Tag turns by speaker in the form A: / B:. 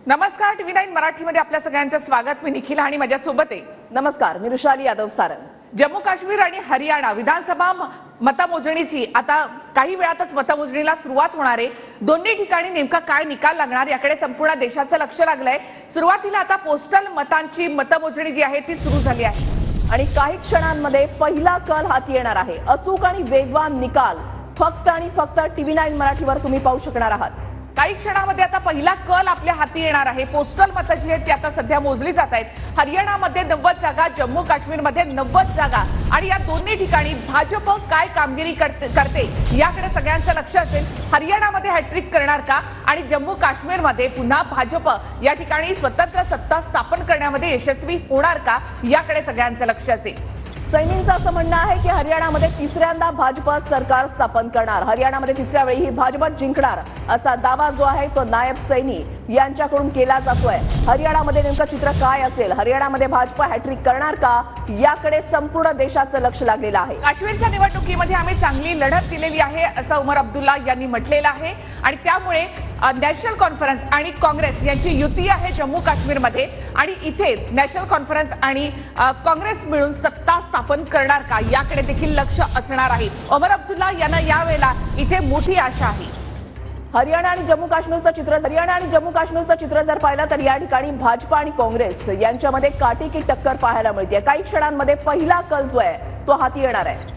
A: नमस्कार, टीव्ही 9 मराठीमध्ये आपल्या सगळ्यांचं स्वागत। मी निखिल आणि माझ्यासोबत आहे।
B: नमस्कार, मी रुशाली यादव सारंग।
A: जम्मू काश्मीर आणि हरियाणा विधानसभा मतमोजणीची आता काही वेळातच मतमोजणीला सुरुवात होणार आहे। दोन्ही ठिकाणी नेमका काय निकाल लागणार याकडे संपूर्ण देशाचं लक्ष लागलंय। सुरुवातीला आता पोस्टल मतांची मतमोजणी जी आहे ती सुरू झाली आहे
B: आणि काही क्षणांमध्ये पहिला कल हाती येणार आहे। अचूक आणि वेगवान निकाल फक्त आणि फक्त टीव्ही 9 मराठीवर तुम्ही पाहू शकणार आहात।
A: काही क्षणांमध्ये आता पहिला कल आपल्या हाती येणार आहे। पोस्टल मतं जी आहेत ती आता सध्या मोजली जात आहेत। हरियाणामध्ये 90 जागा, जम्मू काश्मीरमध्ये 90 जागा आणि या दोन्ही ठिकाणी भाजप काय कामगिरी करते याकडे सगळ्यांचं लक्ष असेल। हरियाणामध्ये हॅट्रिक करणार का आणि जम्मू काश्मीरमध्ये पुन्हा भाजप या ठिकाणी स्वतंत्र सत्ता स्थापन करण्यामध्ये यशस्वी होणार का याकडे सगळ्यांचं लक्ष असेल।
B: सैनींचं असं म्हणणं आहे की हरियाणामध्ये तिसऱ्यांदा भाजप सरकार स्थापन करणार, हरियाणामध्ये तिसऱ्या वेळी ही भाजप जिंकणार असा दावा जो आहे तो नायब सैनी यांच्याकडून केला जातोय। हरियाणामध्ये नेमकं चित्र काय असेल, हरियाणामध्ये भाजप हॅट्रिक करणार का याकडे संपूर्ण देशाचं लक्ष लागलेलं आहे।
A: काश्मीरच्या निवडणुकीमध्ये आम्ही चांगली लढत दिलेली आहे असं उमर अब्दुल्ला यांनी म्हटलेलं आहे आणि त्यामुळे नॅशनल कॉन्फरन्स आणि काँग्रेस यांची युती आहे जम्मू काश्मीरमध्ये आणि इथे नॅशनल कॉन्फरन्स आणि काँग्रेस मिळून सत्ता स्थापन करणार का याकडे देखील लक्ष असणार आहे। उमर अब्दुल्ला यांना यावेळेला इथे मोठी आशा आहे।
B: हरियाणा आणि जम्मू काश्मीरचं चित्र जर पाहिलं तर या ठिकाणी भाजप आणि काँग्रेस यांच्यामध्ये काटेकी टक्कर पाहायला मिळते। काही क्षणांमध्ये पहिला कल जो आहे तो हाती येणार आहे।